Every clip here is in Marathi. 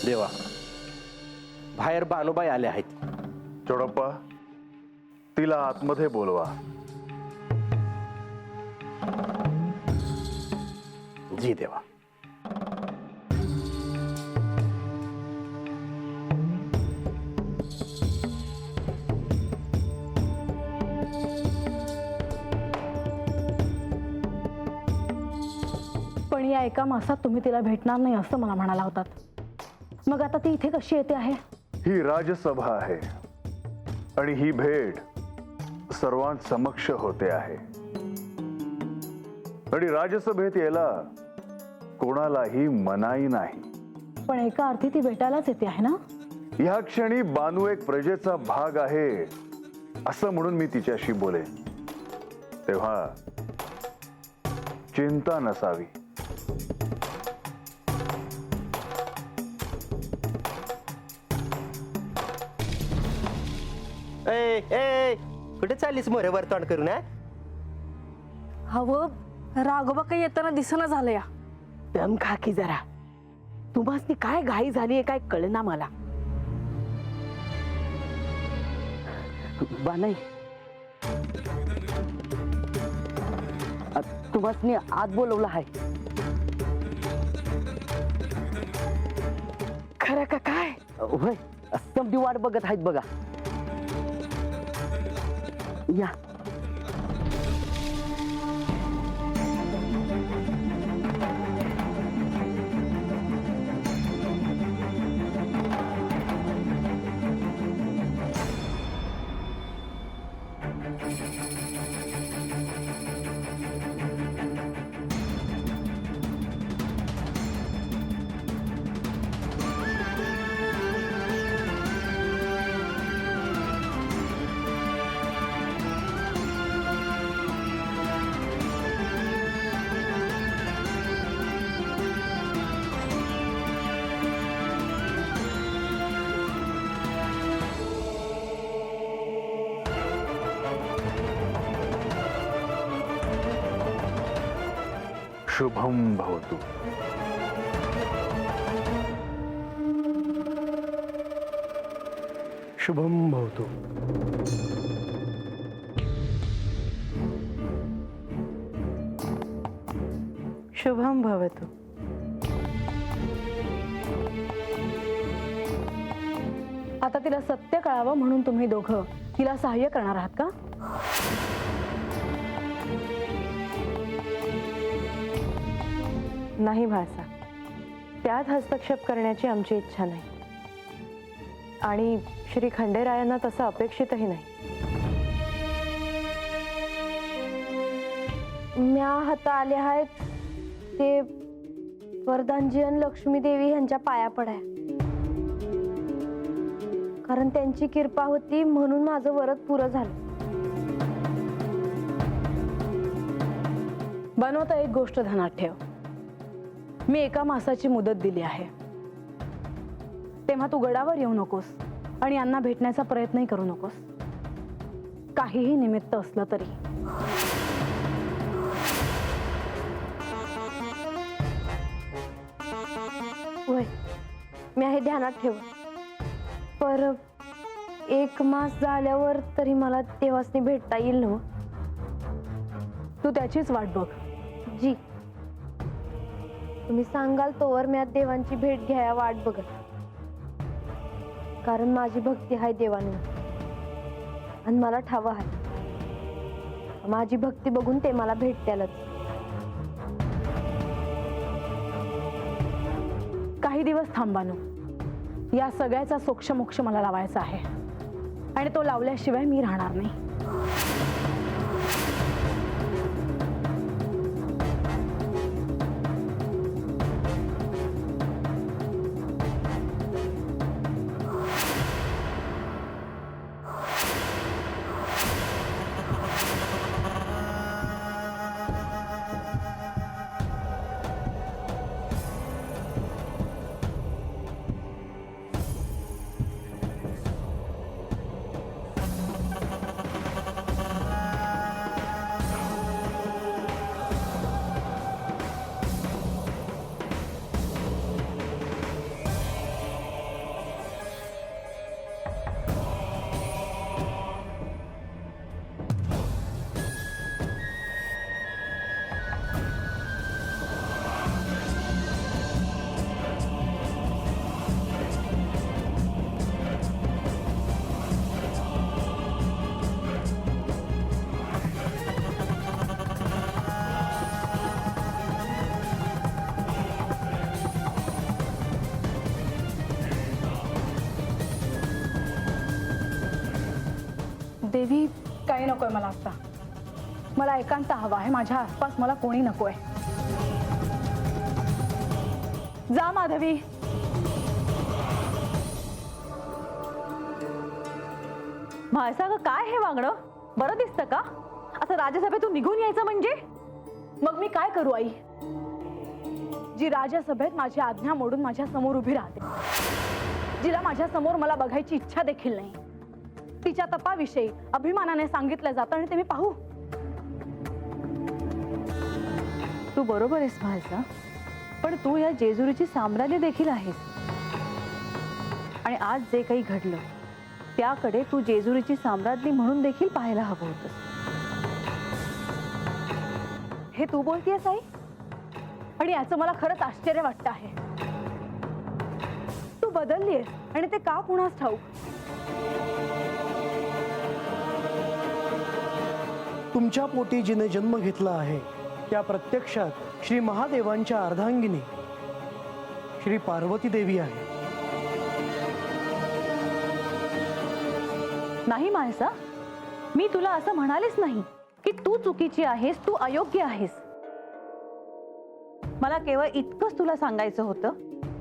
देवा, बाहेर बानुबाई आले आहेत. चोडप्पा, तिला आतमध्ये बोलवा. जी देवा. पण या एका मासात तुम्ही तिला भेटणार नाही असं मला म्हणाला होतात. मग आता ती इथे कशी येते आहे? ही राजसभा आहे आणि ही भेट सर्वांसमक्ष होते आहे. आणि राजसभेत यायला कोणालाही मनाई नाही. पण एका अर्थी ती भेटायलाच येते आहे ना? ह्या क्षणी बानू एक प्रजेचा भाग आहे असं म्हणून मी तिच्याशी बोलेन. तेव्हा चिंता नसावी. ए ए कुठे चाललीस मोरे वर्तवण करून? हवं राघोबा काही येताना दिसना झालं या. दम खा की जरा. तुम्हासनी काय घाई झाली काय कळना मला. बानाई, तुम्हासनी आत बोलवलं आहे. खरं का काय? होय, समधी वाट बघत आहेत बघा. या. शुभम भवतु. शुभम भवतु. शुभम भवतु. आता तिला सत्य कळावं म्हणून तुम्ही दोघं तिला सहाय्य करणार आहात का? नाही भासा, त्यात हस्तक्षेप करण्याची आमची इच्छा नाही आणि श्री खंडेरायांना तसं अपेक्षितही नाही. म्या हाता आले आहेत ते वरदानजी आणि लक्ष्मी देवी यांच्या पाया पडाय. कारण त्यांची कृपा होती म्हणून माझं व्रत पुरं झालं. बनवता एक गोष्ट ध्यानात ठेव. मी एका मासाची मुदत दिली आहे. तेव्हा तू गडावर येऊ नकोस आणि यांना भेटण्याचा प्रयत्नही करू नकोस, काहीही निमित्त असलं तरी. होय, मी हे ध्यानात ठेव. पर 1 मास झाल्यावर तरी मला देवासनी भेटता येईल ना? तू त्याचीच वाट बघ. जी, तुम्ही सांगाल तोवर मी देवांची भेट घ्याया वाट बघत. कारण माझी भक्ती आहे देवांवर आणि मला ठाव आहे माझी भक्ती बघून ते मला भेटत्यालच. काही दिवस थांबानो. या सगळ्याचा सोक्षमोक्ष मला लावायचा आहे आणि तो लावल्याशिवाय मी राहणार नाही. देवी, काही नकोय मला आता. मला एकांत हवा आहे. माझ्या आसपास मला कोणी नकोय. जा माधवी. म्हाळसा ग, काय हे वागणं बरं दिसतं का? असं राज्यसभेतून निघून यायचं म्हणजे? मग मी काय करू आई, जी राज्यसभेत माझी आज्ञा मोडून माझ्या समोर उभी राहते, जिला माझ्या समोर मला बघायची इच्छा देखील नाही. तिच्या तपाविषयी अभिमानाने सांगितलं जातं आणि ते मी पाहू. तू बरोबर आहेस म्हाळसा, पण तू या जेजुरीची साम्राज्ञी देखील आहेस. आणि आज जे काही घडलं त्याकडे तू जेजुरीची साम्राज्ञी म्हणून देखील पाहायला हवं होतं. हे तू बोलतेस आई, आणि याचं मला खरंच आश्चर्य वाटतं आहे. तू बदललीस आणि ते का कुणास ठाऊक. तुमच्या पोटी जिने जन्म घेतला आहे त्या प्रत्यक्षात श्री महादेवांच्या अर्धांगिनी श्री पार्वती देवी आहे. नाही म्हाळसा, मी तुला असं म्हणालेच नाही की तू चुकीची आहेस, तू अयोग्य आहेस. मला केवळ इतकंच तुला सांगायचं होतं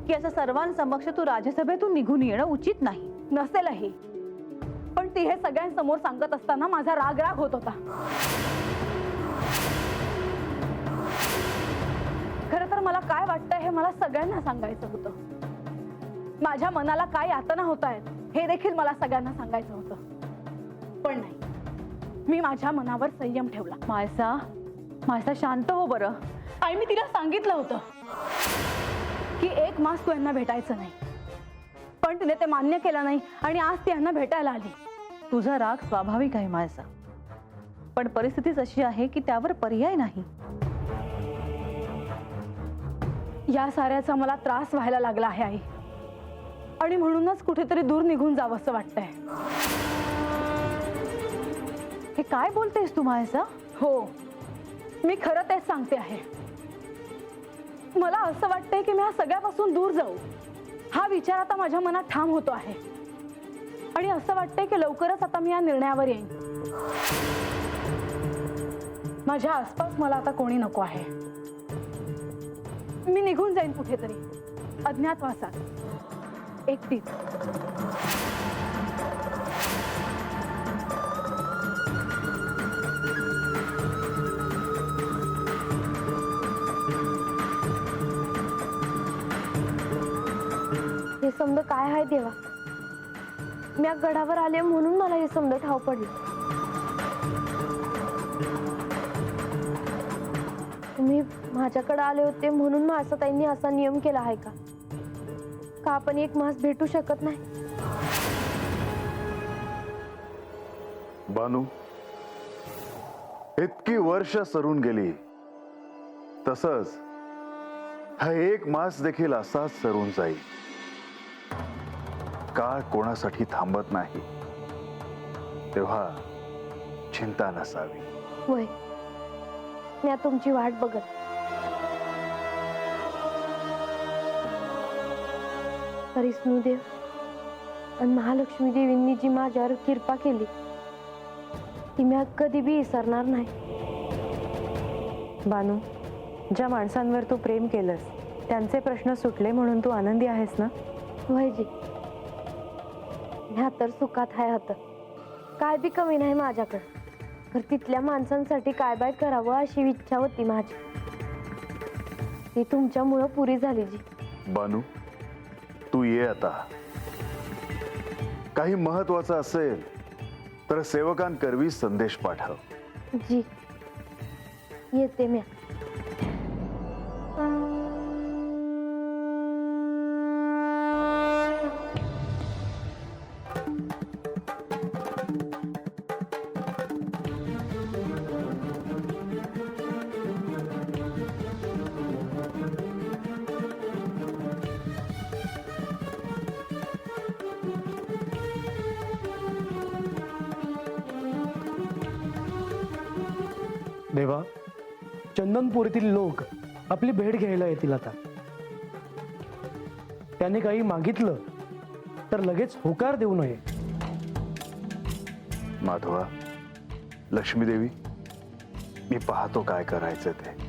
की असं सर्वांसमक्ष तू राज्यसभेतून निघून येणं उचित नाही. नसेलही, पण ती हे सगळ्यांसमोर सांगत असताना माझा राग राग होत होता. खरं तर मला काय वाटतंय हे मला सगळ्यांना सांगायचं होतं. माझ्या मनाला काय यातना होत आहेत हे देखील मला सगळ्यांना सांगायचं होतं. पण नाही, मी माझ्या मनावर संयम ठेवला. म्हाळसा, म्हाळसा शांत हो बरं. आणि मी तिला सांगितलं होतं की 1 मास तू यांना भेटायचं नाही, पण तिने ते मान्य केलं नाही आणि आज ती यांना भेटायला आली. तुझा राग स्वाभाविक आहे म्हाळसा, पण परिस्थितीच अशी आहे की त्यावर पर्याय नाही. या साऱ्याचा मला त्रास व्हायला लागला आहे आई, आणि म्हणूनच कुठेतरी दूर निघून जावं असं वाटतंय. हे काय बोलतेस तू म्हाळसा? हो, मी खरं तेच सांगते आहे. मला असं वाटतंय की मी या सगळ्यापासून दूर जाऊ. हा विचार आता माझ्या मनात ठाम होतो आहे, आणि असं वाटतंय की लवकरच आता मी या निर्णयावर येईन. माझ्या आसपास मला आता कोणी नको आहे. मी निघून जाईन कुठेतरी अज्ञातवासात, एकटीच. हे समज काय आहे देवा, मी या गडावर आले म्हणून मला हे समज ठाव पडलं. तुम्ही माझ्याकडे आले होते म्हणून म्हाळसाताईंनी असा नियम केला आहे का? का आपण 1 मास भेटू शकत नाही? बानू, इतकी वर्ष सरून गेली, तसंच हा 1 मास देखील असाच सरून जाईल. काळ कोणासाठी थांबत नाही, तेव्हा चिंता नसावी. होय, मी आता तुमची वाट बघत. परिस्नुदेव आणि महालक्ष्मी देवींनी जी माझ्यावर कृपा केली ती मी कधी बी विसरणार नाही. बानू, ज्या माणसांवर तू प्रेम केलंस त्यांचे प्रश्न सुटले म्हणून तू आनंदी आहेस ना? होय जी, ह्या तर सुखात आहे. आता काय बी कमी नाही माझ्याकडे, तर तिथल्या माणसांसाठी काय बाय करावं अशी इच्छा होती माझी. ती तुमच्यामुळं पुरी झाली जी. बानू, तू ये आता. काही महत्वाचं असेल तर सेवकांकरवी संदेश पाठव. जी, येते मी. देवा, चंदनपुरीतील लोक आपली भेट घ्यायला येतील आता. त्याने काही मागितलं तर लगेच होकार देऊ नये. माधवा, लक्ष्मी देवी, मी पाहतो काय करायचं ते.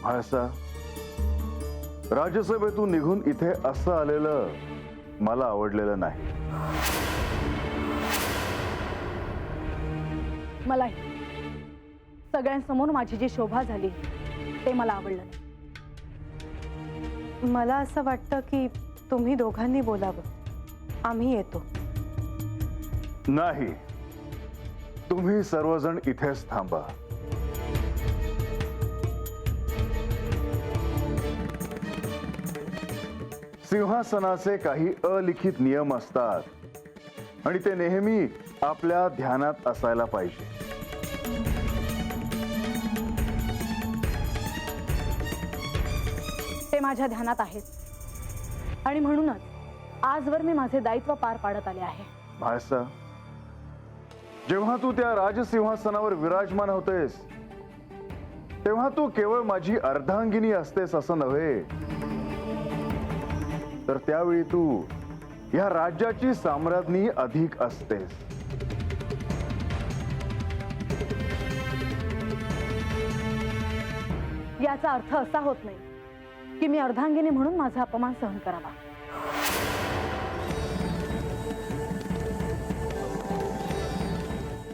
म्हाळसा, राज्यसभेतून निघून इथे असं आलेलं मला आवडलेलं नाही. मलाही सगळ्यांसमोर माझी जी शोभा झाली ते मला आवडलं नाही. मला असं वाटतं की तुम्ही दोघांनी बोलावं, आम्ही येतो. नाही, तुम्ही सर्वजण इथेच थांबा. सिंहासनाचे काही अलिखित नियम असतात आणि ते नेहमी आपल्या ध्यानात असायला पाहिजे. ते माझ्या ध्यानात आहेत आणि म्हणूनच आजवर मी माझे दायित्व पार पाडत आले आहे. म्हाळसा, जेव्हा तू त्या राजसिंहासनावर विराजमान होतेस तेव्हा तू केवळ माझी अर्धांगिनी असतेस असं नव्हे, तर त्यावेळी तू या राज्याची साम्राज्ञी अधिक असतेस. याचा अर्थ असा होत नाही की मी अर्धांगिनी म्हणून माझा अपमान सहन करावा.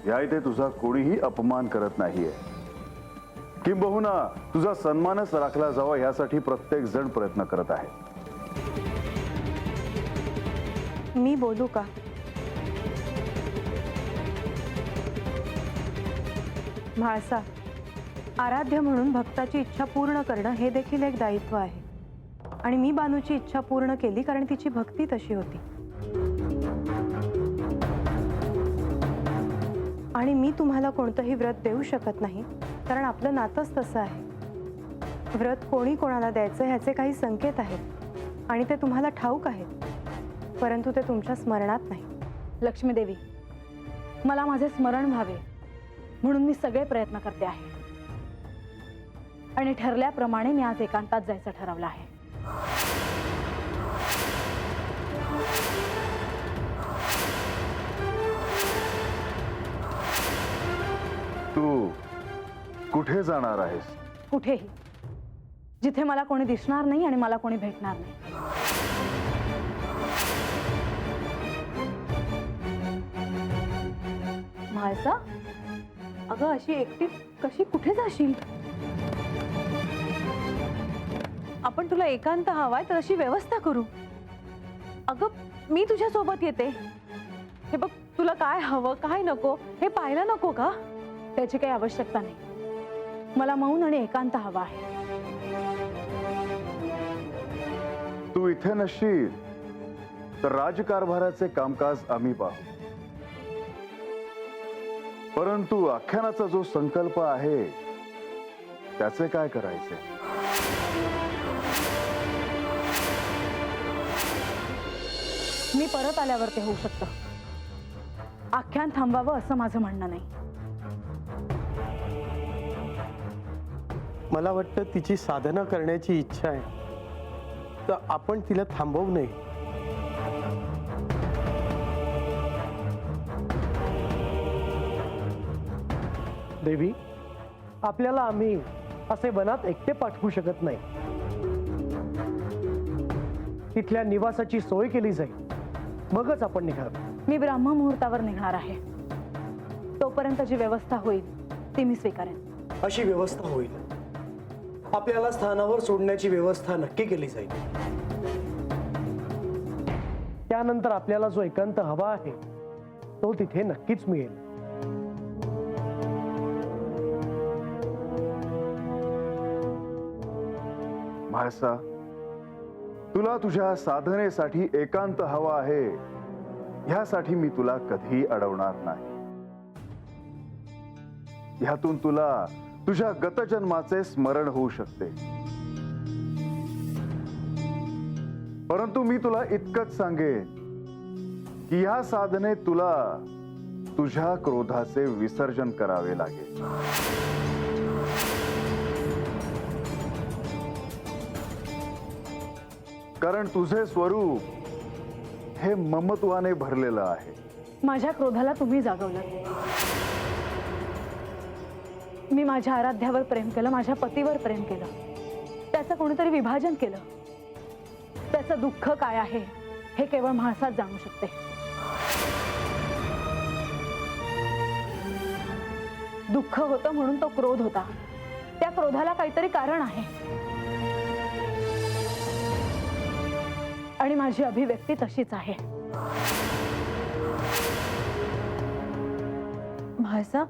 या इथे तुझा कोणीही अपमान करत नाहीये. किंबहुना तुझा सन्मानच राखला जावा यासाठी प्रत्येक जण प्रयत्न करत आहे. मी बोलू का? म्हाळसा, आराध्य म्हणून भक्ताची इच्छा पूर्ण करणं हे देखील एक दायित्व आहे. आणि मी बानूची इच्छा पूर्ण केली कारण तिची भक्ती तशी होती. आणि मी तुम्हाला कोणतंही व्रत देऊ शकत नाही कारण आपलं नातंच तसं आहे. व्रत कोणी कोणाला द्यायचं ह्याचे काही संकेत आहेत आणि ते तुम्हाला ठाऊक आहेत, परंतु ते तुमच्या स्मरणात नाही. लक्ष्मी देवी, मला माझे स्मरण व्हावे म्हणून मी सगळे प्रयत्न करते आहे आणि ठरल्याप्रमाणे मी आज एकांतात जायचं ठरवलं आहे. तू कुठे जाणार आहेस? कुठेही, जिथे मला कोणी दिसणार नाही आणि मला कोणी भेटणार नाही. म्हाळसा, अगं अशी एकटी कशी कुठे जाशील? आपण तुला एकांत हवाय तर अशी व्यवस्था करू. अगं मी तुझ्या सोबत येते. हे बघ, तुला काय हवं काय नको हे पाहायला नको का? त्याची काही आवश्यकता नाही. मला मौन आणि एकांत हवा आहे. तू इथे नसशील तर राजकारभाराचे कामकाज आम्ही पाहू, परंतु आख्यानाचा जो संकल्प आहे त्याचे काय करायचे? मी परत आल्यावर ते होऊ शकतं. आख्यान थांबावं असं माझं म्हणणं नाही. मला वाटतं तिची साधना करण्याची इच्छा आहे, तर आपण तिला थांबवू नये. देवी, आपल्याला आम्ही असे वनात एकटे पाठवू शकत नाही. तिथल्या निवासाची सोय केली जाईल, मगच आपण निघावं. मी ब्राह्म मुहूर्तावर निघणार आहे. तोपर्यंत जी व्यवस्था होईल ती मी स्वीकारेन. अशी व्यवस्था होईल. आपल्याला स्थानावर सोडण्याची व्यवस्था नक्की केली जाईल. त्यानंतर आपल्याला जो एकांत हवा आहे तो तिथे नक्कीच मिळेल. म्हाळसा, तुला तुझ्या साधनेसाठी एकांत हवा आहे, ह्यासाठी मी तुला कधीही अडवणार नाही. ह्यातून तुला तुझ्या गतजन्माचे स्मरण होऊ शकते. परंतु मी तुला इतकंच सांगेन की ह्या साधनेत तुला तुझ्या क्रोधाचे विसर्जन करावे लागेल. कारण तुझे स्वरूप हे ममत्वाने भरलेलं आहे. माझ्या क्रोधाला तुम्ही जागवलं. मी माझ्या आराध्यावर प्रेम केलं, माझ्या पतीवर प्रेम केलं, त्याचं कोणीतरी विभाजन केलं. त्याचं दुःख काय आहे हे केवळ म्हाळसाच जाणू शकते. दुःख होतं म्हणून तो क्रोध होता. त्या क्रोधाला काहीतरी कारण आहे आणि माझी अभिव्यक्ती तशीच आहे. म्हाळसा,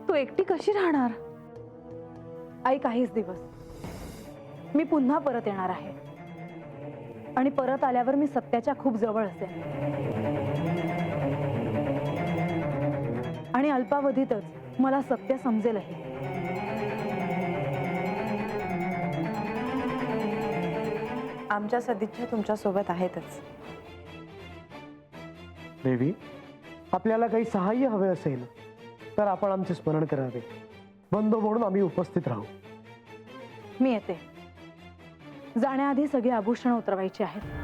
तू एकटी कशी राहणार? आई, काहीच दिवस मी पुन्हा परत येणार आहे आणि परत आल्यावर मी सत्याच्या खूप जवळ असेल आणि अल्पावधीतच मला सत्य समजेलही. आमच्या सदिच्छा तुमच्या सोबत आहेतच. देवी, आपल्याला काही सहाय्य हवे असेल तर आपण आमचे स्मरण करावे. बंधू म्हणून आम्ही उपस्थित राहू. मी येते. जाण्याआधी सगळी आभूषणं उतरवायची आहेत.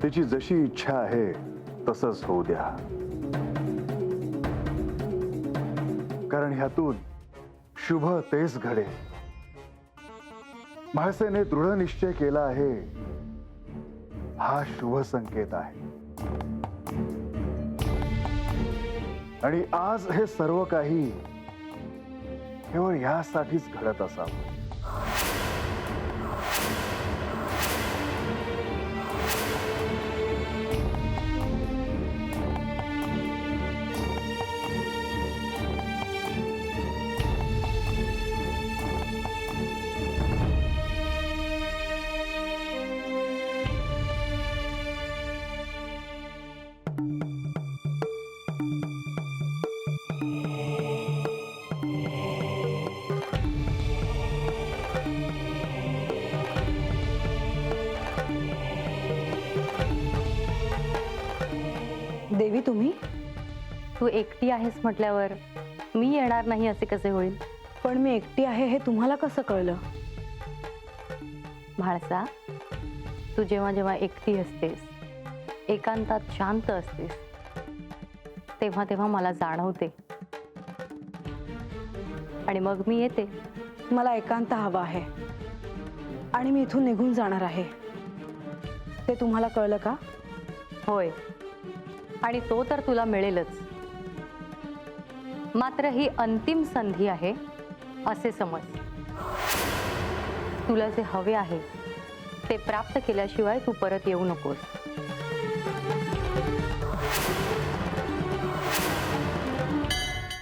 तिची जशी इच्छा आहे तसंच होऊ द्या. कारण ह्यातून शुभ तेच घडे. म्हाळसेने दृढ निश्चय केला आहे, हा शुभ संकेत आहे. आणि आज हे सर्व काही केवळ यासाठीच घडत असावं. देवी, तुम्ही? तू एकटी आहेस म्हटल्यावर मी येणार नाही असे कसे होईल? पण मी एकटी आहे हे तुम्हाला कसं कळलं? म्हाळसा, तू जेव्हा जेव्हा एकटी असतेस, एकांतात शांत असतेस, तेव्हा तेव्हा मला जाणवते आणि मग मी येते. मला एकांत हवा आहे आणि मी इथून निघून जाणार आहे. ते तुम्हाला कळलं का? होय, आणि तो तर तुला मिळेलच. मात्र ही अंतिम संधी आहे असे समज. तुला जे हवे आहे ते प्राप्त केल्याशिवाय तू परत येऊ नकोस.